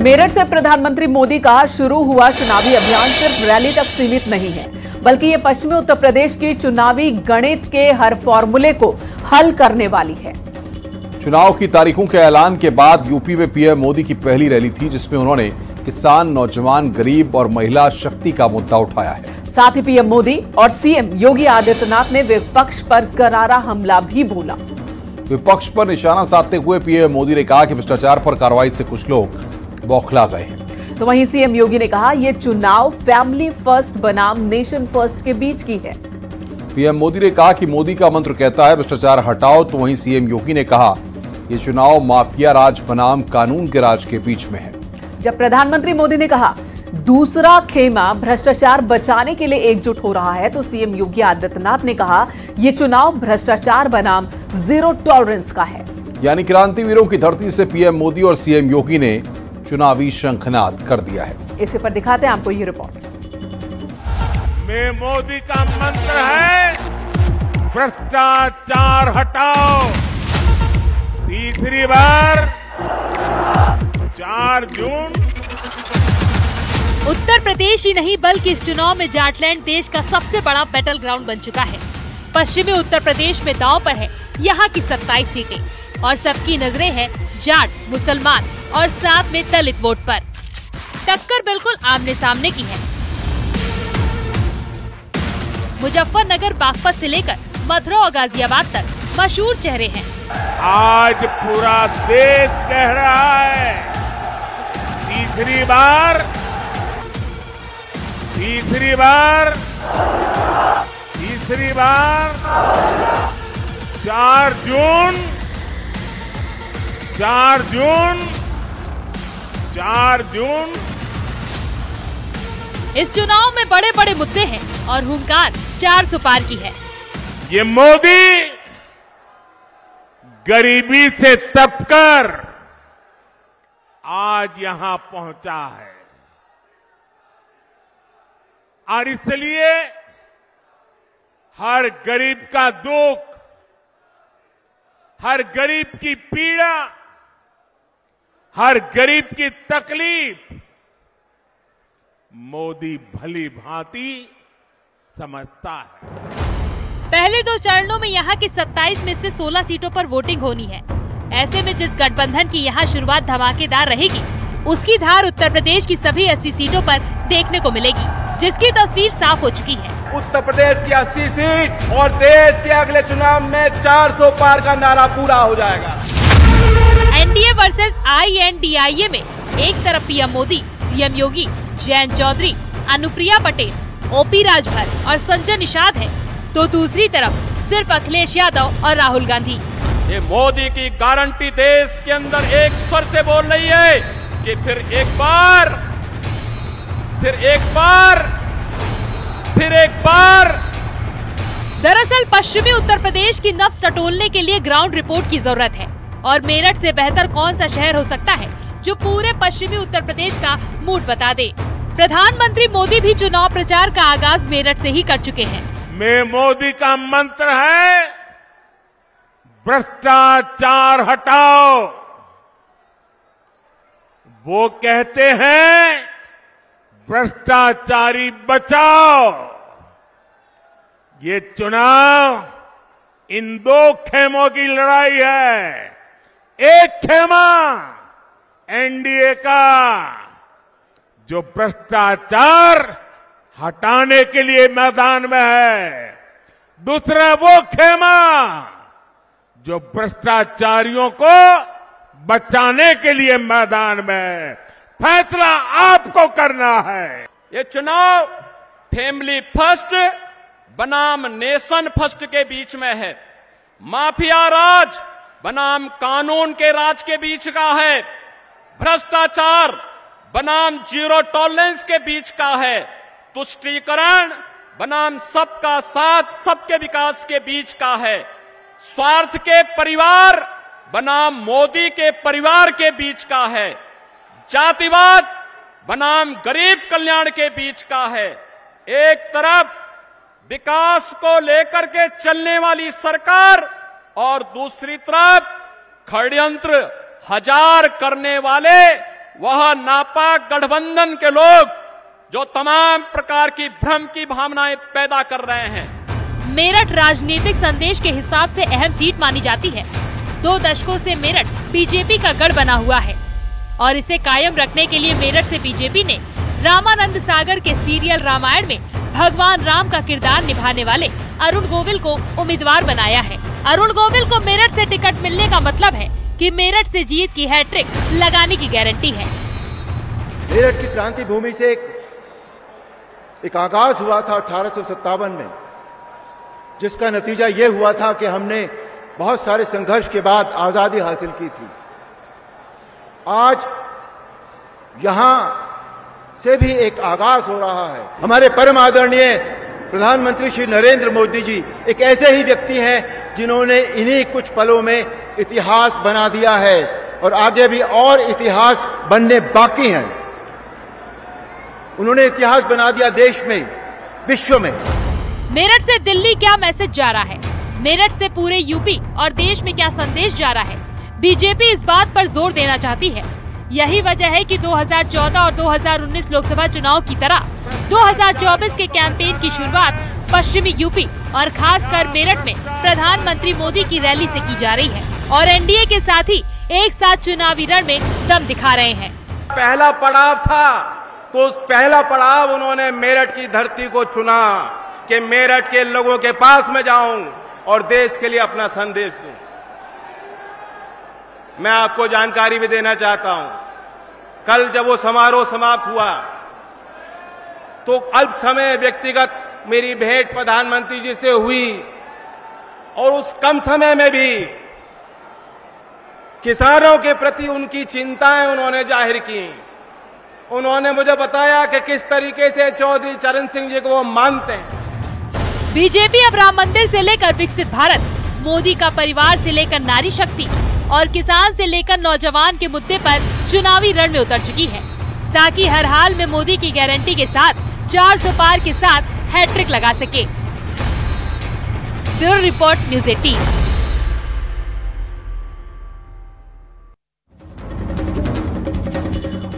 मेरठ से प्रधानमंत्री मोदी का शुरू हुआ चुनावी अभियान सिर्फ रैली तक सीमित नहीं है, बल्कि ये पश्चिमी उत्तर प्रदेश की चुनावी गणित के हर फॉर्मूले को हल करने वाली है। चुनाव की तारीखों के ऐलान के बाद यूपी में पीएम मोदी की पहली रैली थी, जिसमें उन्होंने किसान, नौजवान, गरीब और महिला शक्ति का मुद्दा उठाया है। साथ ही पीएम मोदी और सीएम योगी आदित्यनाथ ने विपक्ष पर करारा हमला भी बोला। विपक्ष पर निशाना साधते हुए पीएम मोदी ने कहा कि भ्रष्टाचार पर कार्रवाई से कुछ लोग बौखला गए हैं। तो वहीं सीएम योगी ने कहा ये चुनाव फैमिली फर्स्ट बनाम नेशन फर्स्ट के बीच की है। पीएम मोदी ने कहा कि मोदी का मंत्र कहता है भ्रष्टाचार हटाओ, तो वहीं सीएम योगी ने कहा ये चुनाव माफिया राज बनाम कानून के राज के बीच में है। जब प्रधानमंत्री मोदी ने कहा दूसरा खेमा भ्रष्टाचार बचाने के लिए एकजुट हो रहा है, तो सीएम योगी आदित्यनाथ ने कहा ये चुनाव भ्रष्टाचार बनाम जीरो टॉलरेंस का है। यानी क्रांतिवीरों की धरती से पीएम मोदी और सीएम योगी ने चुनावी शंखनाद कर दिया है। इसी पर दिखाते हैं आपको ये रिपोर्ट। में मोदी का मंत्र है भ्रष्टाचार हटाओ। तीसरी बार 4 जून। उत्तर प्रदेश ही नहीं बल्कि इस चुनाव में जाटलैंड देश का सबसे बड़ा बैटल ग्राउंड बन चुका है। पश्चिमी उत्तर प्रदेश में दांव पर है यहाँ की 27 सीटें और सबकी नजरें हैं जाट, मुसलमान और साथ में दलित वोट पर। टक्कर बिल्कुल आमने सामने की है। मुजफ्फरनगर, बागपत से लेकर मथुरा और गाजियाबाद तक मशहूर चेहरे हैं। आज पूरा देश कह रहा है तीसरी बार 4 जून। इस चुनाव में बड़े बड़े मुद्दे हैं और हुंकार 400 पार की है। ये मोदी गरीबी से तपकर आज यहां पहुंचा है और इसलिए हर गरीब का दुख, हर गरीब की पीड़ा, हर गरीब की तकलीफ मोदी भली भांति समझता है। पहले 2 चरणों में यहाँ की 27 में से 16 सीटों पर वोटिंग होनी है। ऐसे में जिस गठबंधन की यहाँ शुरुआत धमाकेदार रहेगी, उसकी धार उत्तर प्रदेश की सभी 80 सीटों पर देखने को मिलेगी, जिसकी तस्वीर साफ हो चुकी है। उत्तर प्रदेश की 80 सीट और देश के अगले चुनाव में 400 पार का नारा पूरा हो जाएगा। एनडीए वर्सेस INDIA में एक तरफ पीएम मोदी, सीएम योगी, जयंत चौधरी, अनुप्रिया पटेल, OP राजभर और संजय निषाद है, तो दूसरी तरफ सिर्फ अखिलेश यादव और राहुल गांधी। ये मोदी की गारंटी देश के अंदर एक स्वर से बोल रही है कि फिर एक बार। दरअसल पश्चिमी उत्तर प्रदेश की नब्ज टटोलने के लिए ग्राउंड रिपोर्ट की जरूरत है और मेरठ से बेहतर कौन सा शहर हो सकता है जो पूरे पश्चिमी उत्तर प्रदेश का मूड बता दे। प्रधानमंत्री मोदी भी चुनाव प्रचार का आगाज मेरठ से ही कर चुके हैं। में मोदी का मंत्र है भ्रष्टाचार हटाओ। वो कहते हैं भ्रष्टाचारी बचाओ। ये चुनाव इन 2 खेमों की लड़ाई है। एक खेमा एनडीए का, जो भ्रष्टाचार हटाने के लिए मैदान में है। दूसरा वो खेमा जो भ्रष्टाचारियों को बचाने के लिए मैदान में है। फैसला आपको करना है। ये चुनाव फैमिली फर्स्ट बनाम नेशन फर्स्ट के बीच में है। माफिया राज बनाम कानून के राज के बीच का है। भ्रष्टाचार बनाम जीरो टॉलरेंस के बीच का है। तुष्टीकरण बनाम सबका साथ, सबके विकास के बीच का है। स्वार्थ के परिवार बनाम मोदी के परिवार के बीच का है। जातिवाद बनाम गरीब कल्याण के बीच का है। एक तरफ विकास को लेकर के चलने वाली सरकार और दूसरी तरफ षड्यंत्र हजार करने वाले वह नापाक गठबंधन के लोग जो तमाम प्रकार की भ्रम की भावनाएं पैदा कर रहे हैं। मेरठ राजनीतिक संदेश के हिसाब से अहम सीट मानी जाती है। 2 दशकों से मेरठ बीजेपी का गढ़ बना हुआ है और इसे कायम रखने के लिए मेरठ से बीजेपी ने रामानंद सागर के सीरियल रामायण में भगवान राम का किरदार निभाने वाले अरुण गोविल को उम्मीदवार बनाया है। अरुण गोविल को मेरठ से टिकट मिलने का मतलब है कि मेरठ से जीत की हैट्रिक लगाने की गारंटी है। मेरठ की क्रांति भूमि से एक आगाज हुआ था 1857 में, जिसका नतीजा ये हुआ था कि हमने बहुत सारे संघर्ष के बाद आजादी हासिल की थी। आज यहां से भी एक आगाज हो रहा है। हमारे परम आदरणीय प्रधानमंत्री श्री नरेंद्र मोदी जी एक ऐसे ही व्यक्ति हैं जिन्होंने इन्हीं कुछ पलों में इतिहास बना दिया है और आगे भी और इतिहास बनने बाकी हैं। उन्होंने इतिहास बना दिया देश में, विश्व में। मेरठ से दिल्ली क्या मैसेज जा रहा है, मेरठ से पूरे यूपी और देश में क्या संदेश जा रहा है, बीजेपी इस बात पर जोर देना चाहती है। यही वजह है कि 2014 और 2019 लोकसभा चुनाव की तरह 2024 के कैंपेन की शुरुआत पश्चिमी यूपी और खासकर मेरठ में प्रधानमंत्री मोदी की रैली से की जा रही है और एनडीए के साथी एक साथ चुनावी रण में दम दिखा रहे हैं। पहला पड़ाव था तो उस पहला पड़ाव उन्होंने मेरठ की धरती को चुना कि मेरठ के लोगों के पास में जाऊं और देश के लिए अपना संदेश दूं। मैं आपको जानकारी भी देना चाहता हूं, कल जब वो समारोह समाप्त हुआ तो अल्प समय व्यक्तिगत मेरी भेंट प्रधानमंत्री जी से हुई और उस कम समय में भी किसानों के प्रति उनकी चिंताएं उन्होंने जाहिर की। उन्होंने मुझे बताया कि किस तरीके से चौधरी चरण सिंह जी को वो मानते हैं। बीजेपी अब राम मंदिर से लेकर विकसित भारत, मोदी का परिवार से लेकर नारी शक्ति और किसान से लेकर नौजवान के मुद्दे पर चुनावी रण में उतर चुकी है ताकि हर हाल में मोदी की गारंटी के साथ 400 पार के साथ हैट्रिक लगा सके। Bureau report, news 18।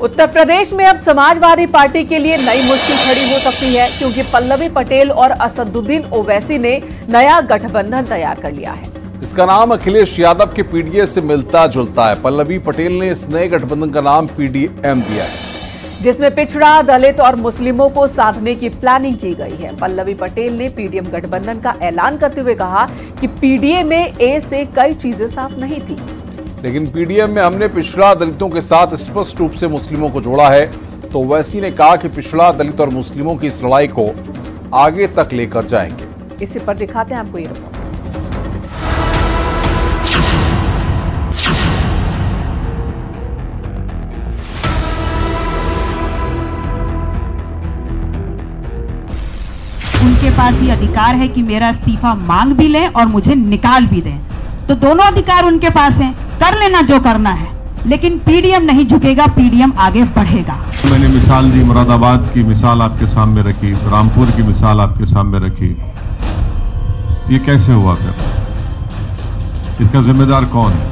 Uttar Pradesh में अब समाजवादी पार्टी के लिए नई मुश्किल खड़ी हो सकती है क्योंकि पल्लवी पटेल और असदुद्दीन ओवैसी ने नया गठबंधन तैयार कर लिया है। इसका नाम अखिलेश यादव के पीडीए से मिलता जुलता है। पल्लवी पटेल ने इस नए गठबंधन का नाम पीडीएम दिया है, जिसमें पिछड़ा, दलित और मुस्लिमों को साधने की प्लानिंग की गई है। पल्लवी पटेल ने पीडीएम गठबंधन का ऐलान करते हुए कहा कि पीडीए में ए से कई चीजें साफ नहीं थी, लेकिन पीडीएम में हमने पिछड़ा, दलितों के साथ स्पष्ट रूप से मुस्लिमों को जोड़ा है। तो ओवैसी ने कहा कि पिछड़ा, दलित और मुस्लिमों की इस लड़ाई को आगे तक लेकर जाएंगे। इसी पर दिखाते हैं आपको ये रिपोर्ट। उनके पास ये अधिकार है कि मेरा इस्तीफा मांग भी लें और मुझे निकाल भी दें, तो दोनों अधिकार उनके पास हैं, कर लेना जो करना है, लेकिन पीडीएम नहीं झुकेगा, पीडीएम आगे बढ़ेगा। मैंने मिसाल दी, मुरादाबाद की मिसाल आपके सामने रखी, रामपुर की मिसाल आपके सामने रखी। ये कैसे हुआ फिर? इसका जिम्मेदार कौन है?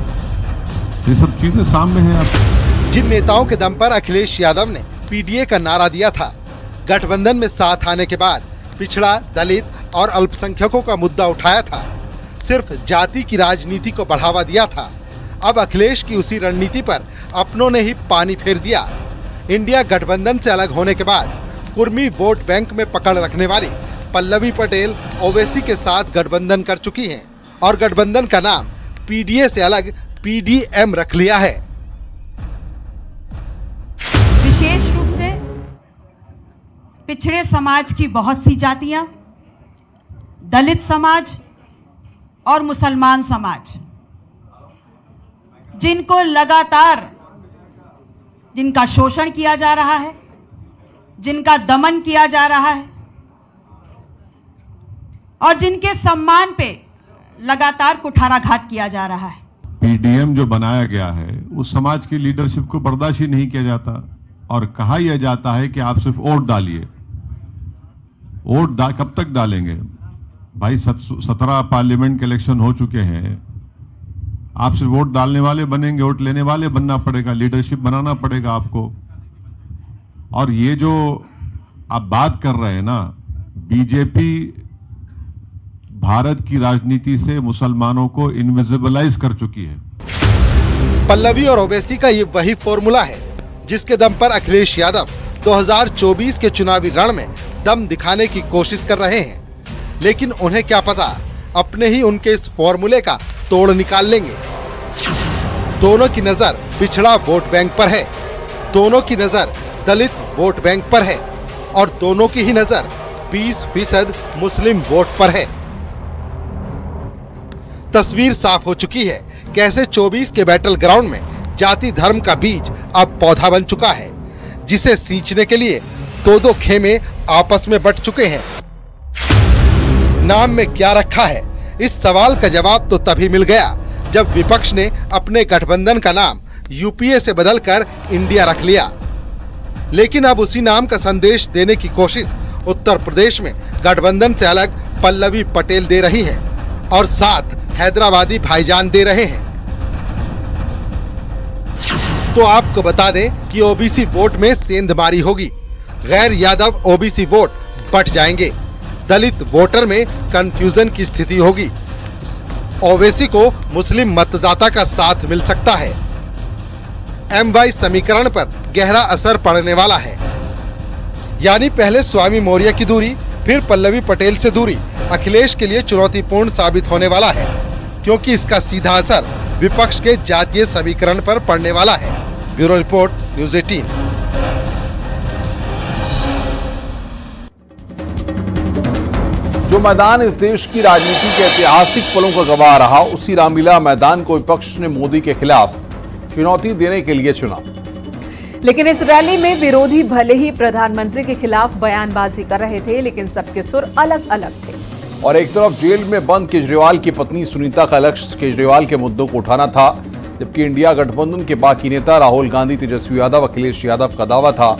ये सब चीजें सामने हैं। आप जिन नेताओं के दम पर अखिलेश यादव ने पीडीए का नारा दिया था, गठबंधन में साथ आने के बाद पिछड़ा, दलित और अल्पसंख्यकों का मुद्दा उठाया था, सिर्फ जाति की राजनीति को बढ़ावा दिया था, अब अखिलेश की उसी रणनीति पर अपनों ने ही पानी फेर दिया। इंडिया गठबंधन से अलग होने के बाद कुर्मी वोट बैंक में पकड़ रखने वाली पल्लवी पटेल ओवैसी के साथ गठबंधन कर चुकी हैं और गठबंधन का नाम पीडीए से अलग पीडीएम रख लिया है। विशेष रूप से पिछड़े समाज की बहुत सी जातियां, दलित समाज और मुसलमान समाज, जिनको लगातार जिनका शोषण किया जा रहा है, जिनका दमन किया जा रहा है और जिनके सम्मान पे लगातार कुठाराघात किया जा रहा है। पीडीएम जो बनाया गया है उस समाज की लीडरशिप को बर्दाश्त ही नहीं किया जाता और कहा यह जाता है कि आप सिर्फ वोट डालिए। वोट कब तक डालेंगे भाई? 17 पार्लियामेंट के इलेक्शन हो चुके हैं, आप सिर्फ वोट डालने वाले बनेंगे, वोट लेने वाले बनना पड़ेगा, लीडरशिप बनाना पड़ेगा आपको। और ये जो आप बात कर रहे हैं ना, बीजेपी भारत की राजनीति से मुसलमानों को इनविजिबलाइज कर चुकी है। पल्लवी और ओवैसी का ये वही फॉर्मूला है जिसके दम पर अखिलेश यादव 2024 के चुनावी रण में दम दिखाने की कोशिश कर रहे हैं। लेकिन उन्हें क्या पता, अपने ही उनके इस फॉर्मूले का तोड़ निकाल लेंगे। दोनों की नजर पिछड़ा वोट बैंक पर है, दोनों की नजर दलित वोट बैंक पर है और दोनों की ही नजर 20% मुस्लिम वोट पर है। तस्वीर साफ हो चुकी है कैसे 24 के बैटल ग्राउंड में जाति धर्म का बीज अब पौधा बन चुका है, जिसे सींचने के लिए दो खेमे आपस में बट चुके हैं। नाम में क्या रखा है, इस सवाल का जवाब तो तभी मिल गया जब विपक्ष ने अपने गठबंधन का नाम यूपीए से बदलकर इंडिया रख लिया। लेकिन अब उसी नाम का संदेश देने की कोशिश उत्तर प्रदेश में गठबंधन से अलग पल्लवी पटेल दे रही है और साथ हैदराबादी भाईजान दे रहे हैं। तो आपको बता दें कि ओबीसी वोट में सेंधमारी होगी, गैर यादव ओबीसी वोट बट जाएंगे, दलित वोटर में कंफ्यूजन की स्थिति होगी, ओवैसी को मुस्लिम मतदाता का साथ मिल सकता है। MY समीकरण पर गहरा असर पड़ने वाला है। यानी पहले स्वामी मौर्य की दूरी, फिर पल्लवी पटेल से दूरी अखिलेश के लिए चुनौतीपूर्ण साबित होने वाला है, क्योंकि इसका सीधा असर विपक्ष के जातीय समीकरण पर पड़ने वाला है। Bureau report, news 18। जो मैदान इस देश की राजनीति के ऐतिहासिक पलों का गवाह रहा, उसी रामलीला मैदान को विपक्ष ने मोदी के खिलाफ चुनौती देने के लिए चुना। लेकिन इस रैली में विरोधी भले ही प्रधानमंत्री के खिलाफ बयानबाजी कर रहे थे, लेकिन सबके सुर अलग अलग थे। और एक तरफ जेल में बंद केजरीवाल की पत्नी सुनीता का लक्ष्य केजरीवाल के मुद्दों को उठाना था, जबकि इंडिया गठबंधन के बाकी नेता राहुल गांधी, तेजस्वी यादव, अखिलेश यादव का दावा था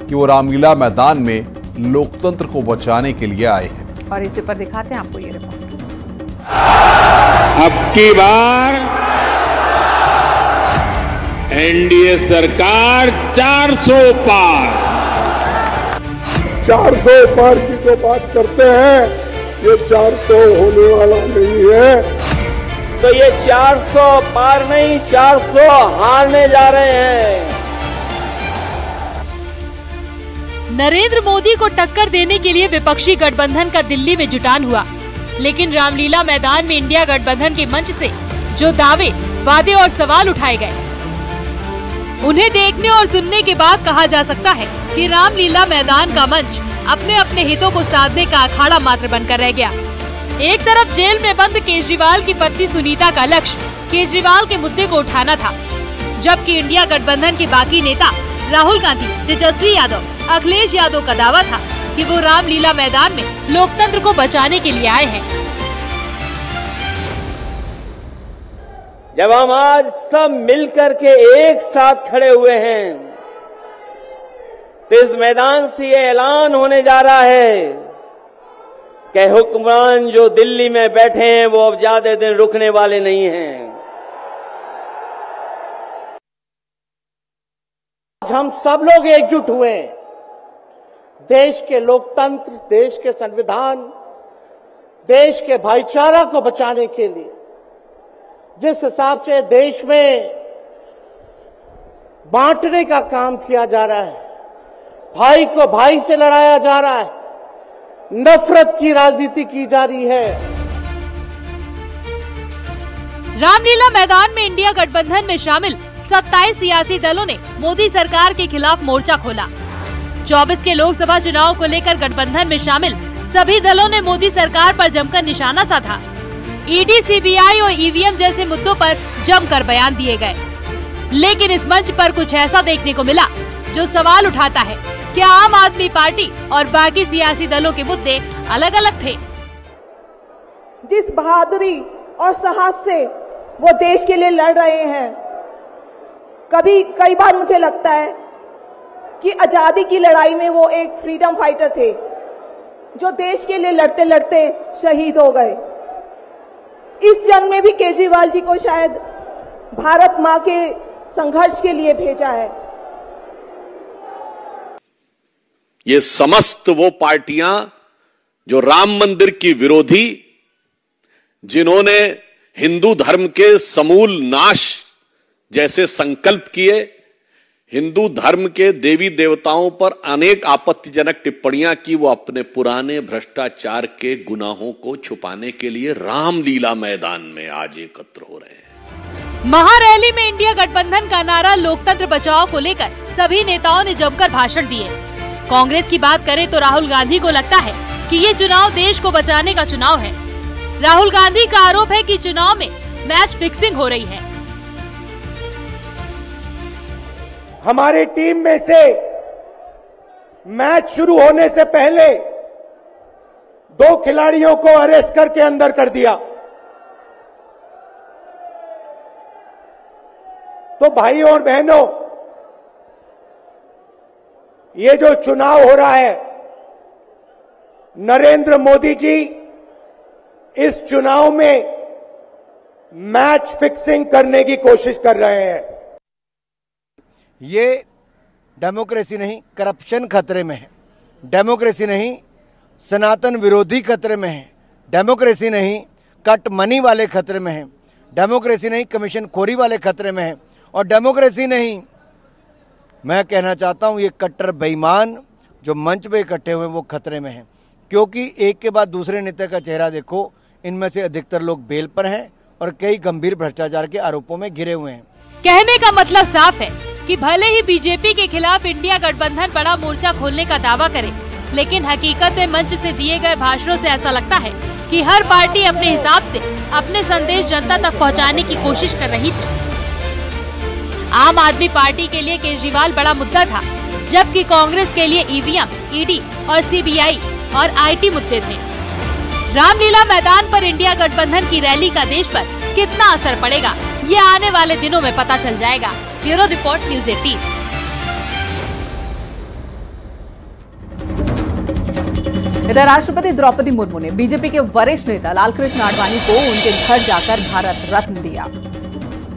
कि वो रामलीला मैदान में लोकतंत्र को बचाने के लिए आए हैं। और इसी पर दिखाते हैं आपको ये रिपोर्ट। अब की बार एनडीए सरकार 400 पार 400 पार की जो बात करते हैं, ये 400 होने वाला नहीं है। तो ये 400 पार नहीं, 400 हारने जा रहे हैं। नरेंद्र मोदी को टक्कर देने के लिए विपक्षी गठबंधन का दिल्ली में जुटान हुआ, लेकिन रामलीला मैदान में इंडिया गठबंधन के मंच से जो दावे, वादे और सवाल उठाए गए, उन्हें देखने और सुनने के बाद कहा जा सकता है कि रामलीला मैदान का मंच अपने अपने हितों को साधने का अखाड़ा मात्र बनकर रह गया। एक तरफ जेल में बंद केजरीवाल की पत्नी सुनीता का लक्ष्य केजरीवाल के मुद्दे को उठाना था, जबकि इंडिया गठबंधन के बाकी नेता राहुल गांधी, तेजस्वी यादव, अखिलेश यादव का दावा था कि वो रामलीला मैदान में लोकतंत्र को बचाने के लिए आए हैं। जब हम आज सब मिलकर के एक साथ खड़े हुए हैं, तो इस मैदान से ये ऐलान होने जा रहा है कि हुक्मरान जो दिल्ली में बैठे हैं वो अब ज्यादा दिन रुकने वाले नहीं हैं। हम सब लोग एकजुट हुए हैं देश के लोकतंत्र, देश के संविधान, देश के भाईचारा को बचाने के लिए। जिस हिसाब से देश में बांटने का काम किया जा रहा है, भाई को भाई से लड़ाया जा रहा है, नफरत की राजनीति की जा रही है। रामलीला मैदान में इंडिया गठबंधन में शामिल 27 सियासी दलों ने मोदी सरकार के खिलाफ मोर्चा खोला। 24 के लोकसभा चुनाव को लेकर गठबंधन में शामिल सभी दलों ने मोदी सरकार पर जमकर निशाना साधा। ईडी, सीबीआई और ईवीएम जैसे मुद्दों पर जमकर बयान दिए गए, लेकिन इस मंच पर कुछ ऐसा देखने को मिला जो सवाल उठाता है, क्या आम आदमी पार्टी और बाकी सियासी दलों के मुद्दे अलग अलग थे? जिस बहादुरी और साहस से वो देश के लिए लड़ रहे हैं, कई बार मुझे लगता है कि आजादी की लड़ाई में वो एक फ्रीडम फाइटर थे जो देश के लिए लड़ते लड़ते शहीद हो गए। इस जंग में भी केजरीवाल जी को शायद भारत मां के संघर्ष के लिए भेजा है। ये समस्त वो पार्टियां जो राम मंदिर की विरोधी, जिन्होंने हिंदू धर्म के समूल नाश जैसे संकल्प किए, हिंदू धर्म के देवी देवताओं पर अनेक आपत्तिजनक टिप्पणियां की, वो अपने पुराने भ्रष्टाचार के गुनाहों को छुपाने के लिए रामलीला मैदान में आज एकत्र हो रहे हैं। महारैली में इंडिया गठबंधन का नारा लोकतंत्र बचाओ को लेकर सभी नेताओं ने जमकर भाषण दिए। कांग्रेस की बात करें तो राहुल गांधी को लगता है कि ये चुनाव देश को बचाने का चुनाव है। राहुल गांधी का आरोप है कि चुनाव में मैच फिक्सिंग हो रही है। हमारी टीम में से मैच शुरू होने से पहले 2 खिलाड़ियों को अरेस्ट करके अंदर कर दिया। तो भाइयों और बहनों, ये जो चुनाव हो रहा है, नरेंद्र मोदी जी इस चुनाव में मैच फिक्सिंग करने की कोशिश कर रहे हैं। ये डेमोक्रेसी नहीं, करप्शन खतरे में है। डेमोक्रेसी नहीं, सनातन विरोधी खतरे में है। डेमोक्रेसी नहीं, कट मनी वाले खतरे में है। डेमोक्रेसी नहीं, कमीशन खोरी वाले खतरे में है। और डेमोक्रेसी नहीं, मैं कहना चाहता हूं, ये कट्टर बेईमान जो मंच पे इकट्ठे हुए वो खतरे में हैं। क्योंकि एक के बाद दूसरे नेता का चेहरा देखो, इनमें से अधिकतर लोग बेल पर हैं और कई गंभीर भ्रष्टाचार के आरोपों में घिरे हुए हैं। कहने का मतलब साफ है कि भले ही बीजेपी के खिलाफ इंडिया गठबंधन बड़ा मोर्चा खोलने का दावा करे, लेकिन हकीकत में मंच से दिए गए भाषणों से ऐसा लगता है कि हर पार्टी अपने हिसाब से अपने संदेश जनता तक पहुंचाने की कोशिश कर रही थी। आम आदमी पार्टी के लिए केजरीवाल बड़ा मुद्दा था, जबकि कांग्रेस के लिए ईवीएम, ईडी और सीबीआई और आईटी मुद्दे थे। रामलीला मैदान पर इंडिया गठबंधन की रैली का देश पर कितना असर पड़ेगा, ये आने वाले दिनों में पता चल जाएगा। Bureau report, news 18। इधर राष्ट्रपति द्रौपदी मुर्मू ने बीजेपी के वरिष्ठ नेता लालकृष्ण आडवाणी को उनके घर जाकर भारत रत्न दिया।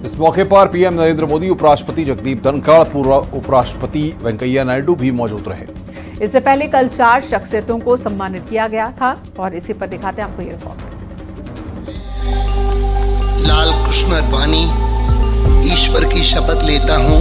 इस मौके पर पीएम नरेंद्र मोदी, उपराष्ट्रपति जगदीप धनखड़, पूर्व उपराष्ट्रपति वेंकैया नायडू भी मौजूद रहे। इससे पहले कल 4 शख्सियतों को सम्मानित किया गया था और इसी पर दिखाते हैं आपको ये रिपोर्ट। लालकृष्ण आडवाणी, ईश्वर की शपथ लेता हूं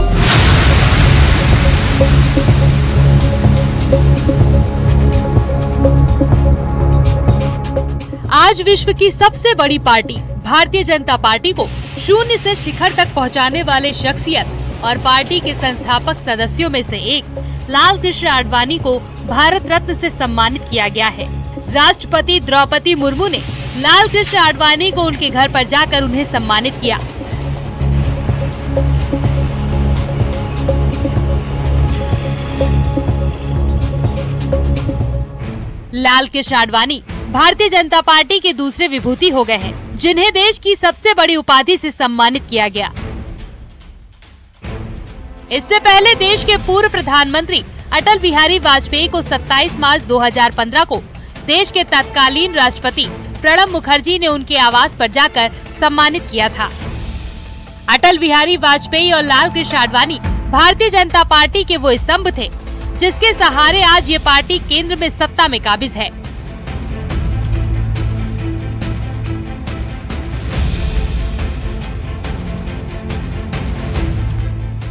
आज विश्व की सबसे बड़ी पार्टी भारतीय जनता पार्टी को शून्य से शिखर तक पहुंचाने वाले शख्सियत और पार्टी के संस्थापक सदस्यों में से एक लालकृष्ण आडवाणी को भारत रत्न से सम्मानित किया गया है। राष्ट्रपति द्रौपदी मुर्मू ने लालकृष्ण आडवाणी को उनके घर पर जाकर उन्हें सम्मानित किया। लालकृष्ण आडवाणी भारतीय जनता पार्टी के दूसरे विभूति हो गए हैं, जिन्हें देश की सबसे बड़ी उपाधि से सम्मानित किया गया। इससे पहले देश के पूर्व प्रधानमंत्री अटल बिहारी वाजपेयी को 27 मार्च 2015 को देश के तत्कालीन राष्ट्रपति प्रणब मुखर्जी ने उनके आवास पर जाकर सम्मानित किया था। अटल बिहारी वाजपेयी और लालकृष्ण आडवाणी भारतीय जनता पार्टी के वो स्तंभ थे, जिसके सहारे आज ये पार्टी केंद्र में सत्ता में काबिज है।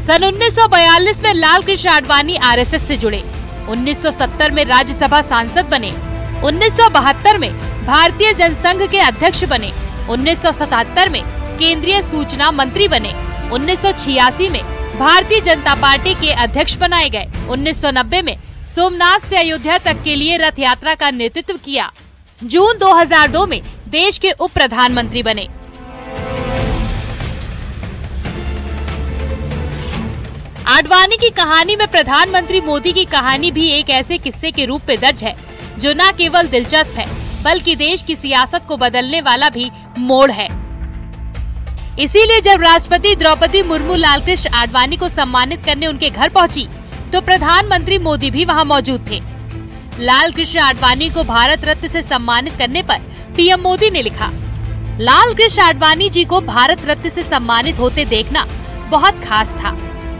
सन 1942 में लालकृष्ण आडवाणी आरएसएस से जुड़े, 1970 में राज्यसभा सांसद बने, 1972 में भारतीय जनसंघ के अध्यक्ष बने, 1977 में केंद्रीय सूचना मंत्री बने, 1986 में भारतीय जनता पार्टी के अध्यक्ष बनाए गए, 1990 में सोमनाथ से अयोध्या तक के लिए रथ यात्रा का नेतृत्व किया। जून 2002 में देश के उप प्रधानमंत्री बने। आडवाणी की कहानी में प्रधानमंत्री मोदी की कहानी भी एक ऐसे किस्से के रूप में दर्ज है, जो न केवल दिलचस्प है बल्कि देश की सियासत को बदलने वाला भी मोड़ है। इसीलिए जब राष्ट्रपति द्रौपदी मुर्मू लालकृष्ण आडवाणी को सम्मानित करने उनके घर पहुंची, तो प्रधानमंत्री मोदी भी वहां मौजूद थे। लालकृष्ण आडवाणी को भारत रत्न से सम्मानित करने पर पीएम मोदी ने लिखा, लाल कृष्ण आडवाणी जी को भारत रत्न से सम्मानित होते देखना बहुत खास था।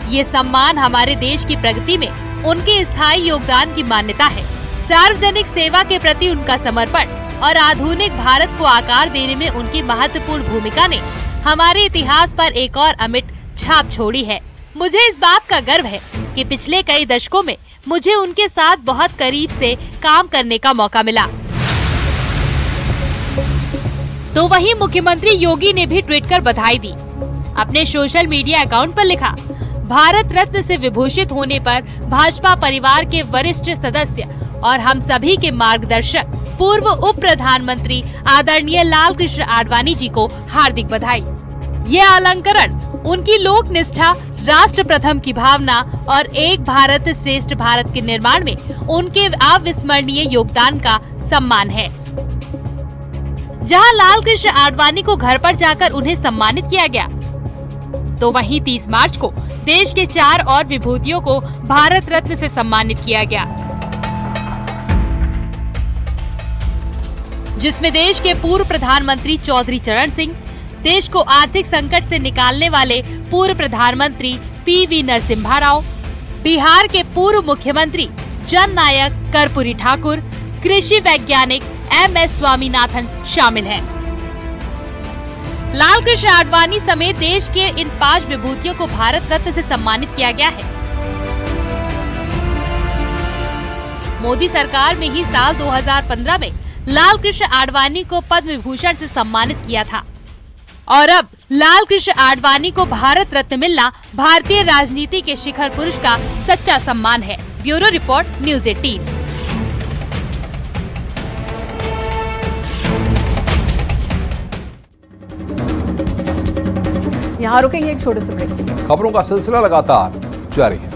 ये सम्मान हमारे देश की प्रगति में उनके स्थायी योगदान की मान्यता है। सार्वजनिक सेवा के प्रति उनका समर्पण और आधुनिक भारत को आकार देने में उनकी महत्वपूर्ण भूमिका ने हमारे इतिहास पर एक और अमिट छाप छोड़ी है। मुझे इस बात का गर्व है कि पिछले कई दशकों में मुझे उनके साथ बहुत करीब से काम करने का मौका मिला। तो वहीं मुख्यमंत्री योगी ने भी ट्वीट कर बधाई दी। अपने सोशल मीडिया अकाउंट पर लिखा, भारत रत्न से विभूषित होने पर भाजपा परिवार के वरिष्ठ सदस्य और हम सभी के मार्गदर्शक पूर्व उप प्रधानमंत्री आदरणीय लाल कृष्ण आडवाणी जी को हार्दिक बधाई। ये अलंकरण उनकी लोक निष्ठा, राष्ट्र प्रथम की भावना और एक भारत श्रेष्ठ भारत के निर्माण में उनके अविस्मरणीय योगदान का सम्मान है। जहां लाल कृष्ण आडवाणी को घर पर जाकर उन्हें सम्मानित किया गया, तो वहीं 30 मार्च को देश के 4 और विभूतियों को भारत रत्न से सम्मानित किया गया, जिसमें देश के पूर्व प्रधानमंत्री चौधरी चरण सिंह, देश को आर्थिक संकट से निकालने वाले पूर्व प्रधानमंत्री पीवी नरसिम्हा राव, बिहार के पूर्व मुख्यमंत्री जननायक कर्पूरी ठाकुर, कृषि वैज्ञानिक MS स्वामीनाथन शामिल हैं। लाल कृष्ण आडवाणी समेत देश के इन 5 विभूतियों को भारत रत्न से सम्मानित किया गया है। मोदी सरकार में ही साल 2015 में लाल कृष्ण आडवाणी को पद्म विभूषण से सम्मानित किया था और अब लाल कृष्ण आडवाणी को भारत रत्न मिलना भारतीय राजनीति के शिखर पुरुष का सच्चा सम्मान है। Bureau report, news 18। यहाँ रुकेंगे एक छोटे से ब्रेक। खबरों का सिलसिला लगातार जारी है।